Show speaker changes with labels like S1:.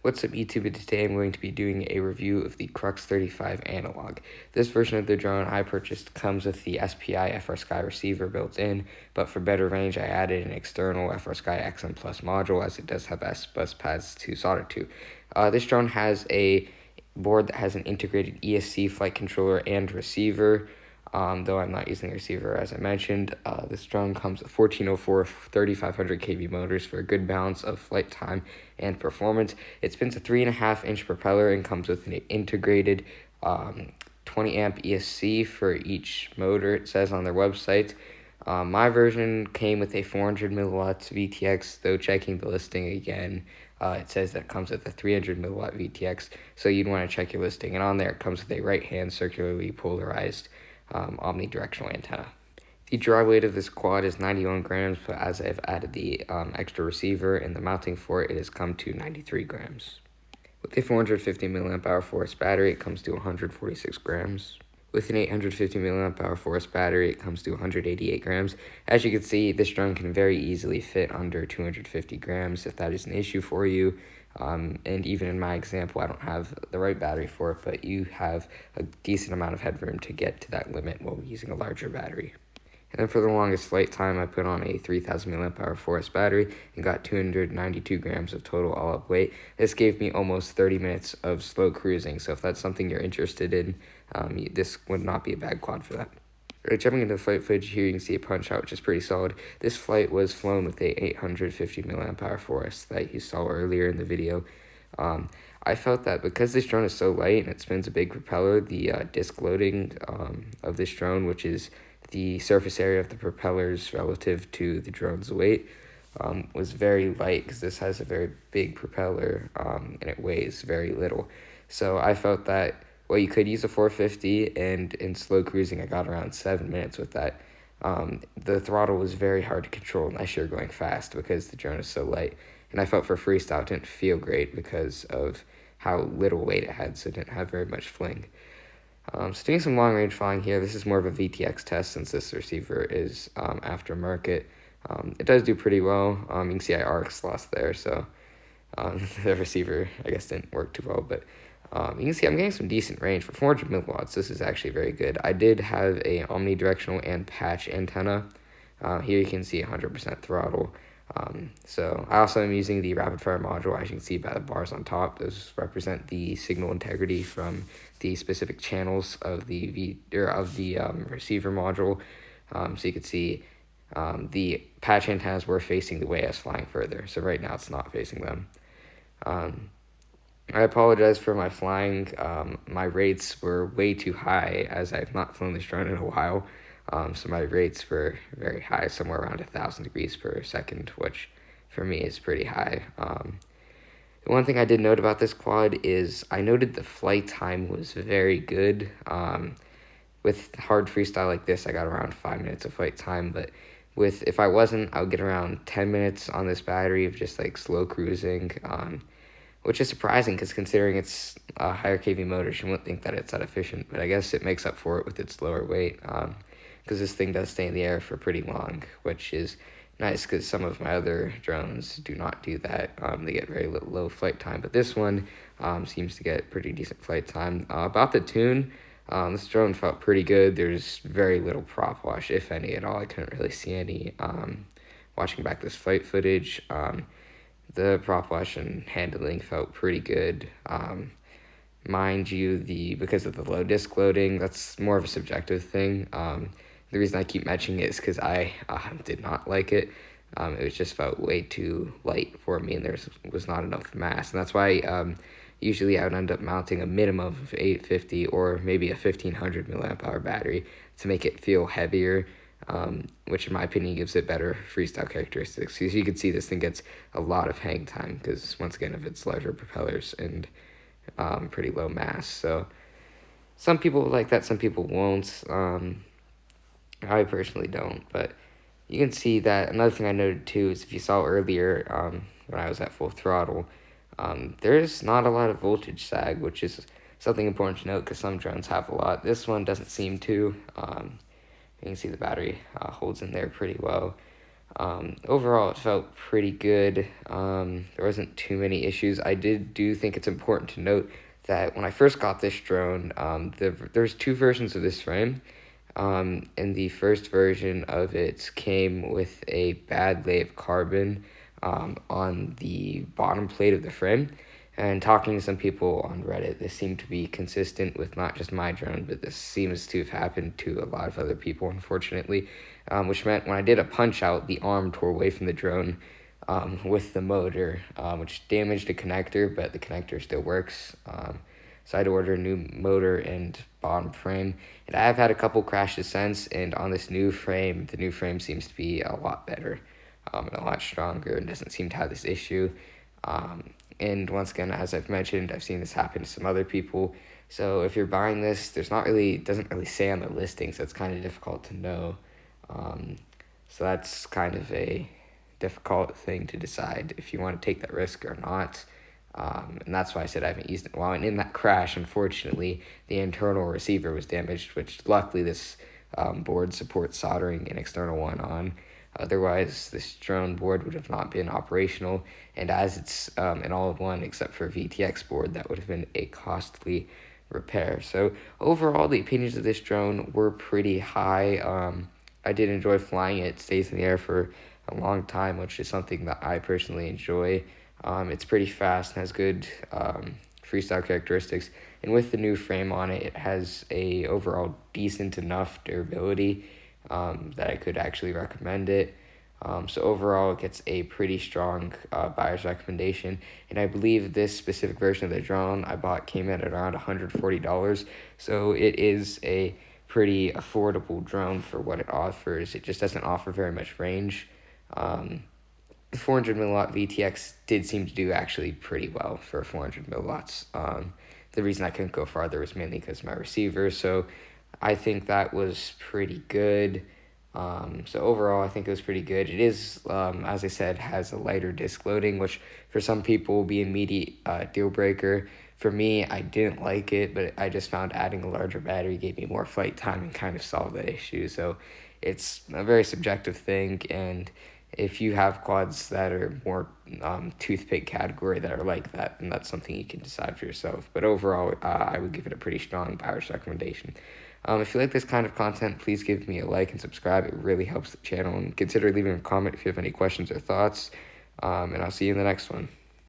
S1: What's up YouTube, and today I'm going to be doing a review of the Crux 35 analog. This version of the drone I purchased comes with the SPI FrSky receiver built in, but for better range I added an external FrSky XM Plus module as it does have S-bus pads to solder to. This drone has a board that has an integrated ESC flight controller and receiver. Though I'm not using the receiver as I mentioned. This drone comes with 1404 3500 kV motors for a good balance of flight time and performance. It spins a 3.5-inch propeller and comes with an integrated 20 amp ESC for each motor, it says on their website. My version came with a 400 milliwatts VTX, though checking the listing again, it says that it comes with a 300 milliwatt VTX, so you'd want to check your listing. And on there it comes with a right-hand circularly polarized omnidirectional antenna. The dry weight of this quad is 91 grams, but as I've added the extra receiver and the mounting for it, it has come to 93 grams. With a 450 mAh force battery, it comes to 146 grams. With an 850 mAh force battery, it comes to 188 grams. As you can see, this drone can very easily fit under 250 grams if that is an issue for you. And even in my example, I don't have the right battery for it, but you have a decent amount of headroom to get to that limit while using a larger battery. And then for the longest flight time, I put on a 3000 mAh force battery and got 292 grams of total all-up weight. This gave me almost 30 minutes of slow cruising, so if that's something you're interested in, this would not be a bad quad for that. Right, jumping into the flight footage here, you can see a punch out, which is pretty solid. This flight was flown with a 850 mAh force that you saw earlier in the video. I felt that because this drone is so light and it spins a big propeller, the disc loading of this drone, which is the surface area of the propellers relative to the drone's weight, was very light because this has a very big propeller and it weighs very little. So I felt that, well, you could use a 450, and in slow cruising I got around 7 minutes with that. The throttle was very hard to control unless you're going fast because the drone is so light. And I felt for freestyle it didn't feel great because of how little weight it had, so it didn't have very much fling. So doing some long range flying here, this is more of a VTX test since this receiver is aftermarket. It does do pretty well. You can see I RX lost there, so the receiver I guess didn't work too well, but you can see I'm getting some decent range. For 400 milliwatts, this is actually very good. I did have a omnidirectional and patch antenna. Here you can see 100% throttle. So I also am using the rapid fire module, as you can see by the bars on top. Those represent the signal integrity from the specific channels of the receiver module. So you can see the patch antennas were facing the way I was flying further. So right now it's not facing them. I apologize for my flying. My rates were way too high as I've not flown this drone in a while. So my rates were very high, somewhere around 1,000 degrees per second, which for me is pretty high. The one thing I did note about this quad is I noted the flight time was very good. With hard freestyle like this, I got around 5 minutes of flight time, but if I wasn't, I would get around 10 minutes on this battery of just like slow cruising, which is surprising because considering it's a higher kV motor, you wouldn't think that it's that efficient, but I guess it makes up for it with its lower weight, because this thing does stay in the air for pretty long, which is nice because some of my other drones do not do that. They get very low flight time, but this one seems to get pretty decent flight time. About the tune, this drone felt pretty good. There's very little prop wash, if any at all. I couldn't really see any. Watching back this flight footage, the prop wash and handling felt pretty good. Mind you, because of the low disc loading, that's more of a subjective thing. The reason I keep mentioning it is because I did not like it. It just felt way too light for me, and there was not enough mass. And that's why usually I would end up mounting a minimum of 850 or maybe a 1500 mAh battery to make it feel heavier, which in my opinion gives it better freestyle characteristics. So you can see this thing gets a lot of hang time because, once again, of its larger propellers and pretty low mass. So some people like that, some people won't. I personally don't, but you can see that. Another thing I noted too is if you saw earlier when I was at full throttle, there's not a lot of voltage sag, which is something important to note because some drones have a lot. This one doesn't seem to. You can see the battery holds in there pretty well. Overall, it felt pretty good. There wasn't too many issues. I do think it's important to note that when I first got this drone, there's two versions of this frame. And the first version of it came with a bad lay of carbon on the bottom plate of the frame. And talking to some people on Reddit, this seemed to be consistent with not just my drone, but this seems to have happened to a lot of other people, unfortunately. Which meant when I did a punch out, the arm tore away from the drone with the motor, which damaged a connector, but the connector still works. So I had to order a new motor and bottom frame. And I have had a couple crashes since, and on this new frame, the new frame seems to be a lot better and a lot stronger and doesn't seem to have this issue. And once again, as I've mentioned, I've seen this happen to some other people. So if you're buying this, doesn't really say on the listing, so it's kind of difficult to know. So that's kind of a difficult thing to decide if you want to take that risk or not. And that's why I said I haven't used it well. And in that crash, unfortunately, the internal receiver was damaged, which luckily this board supports soldering an external one on. Otherwise, this drone board would have not been operational. And as it's an all-in-one, except for a VTX board, that would have been a costly repair. So overall, the opinions of this drone were pretty high. I did enjoy flying it. It stays in the air for a long time, which is something that I personally enjoy. It's pretty fast and has good freestyle characteristics. And with the new frame on it, it has a overall decent enough durability that I could actually recommend it. So overall, it gets a pretty strong buyer's recommendation. And I believe this specific version of the drone I bought came in at around $140. So it is a pretty affordable drone for what it offers. It just doesn't offer very much range. The 400 milliwatt VTX did seem to do actually pretty well for 400 milliwatts. The reason I couldn't go farther was mainly because of my receiver, so I think that was pretty good. So overall, I think it was pretty good. It is, as I said, has a lighter disk loading, which for some people will be an immediate deal breaker. For me, I didn't like it, but I just found adding a larger battery gave me more flight time and kind of solved that issue. So it's a very subjective thing, and if you have quads that are more toothpick category that are like that, then that's something you can decide for yourself. But overall, I would give it a pretty strong buyer's recommendation. If you like this kind of content, please give me a like and subscribe. It really helps the channel. And consider leaving a comment if you have any questions or thoughts. And I'll see you in the next one.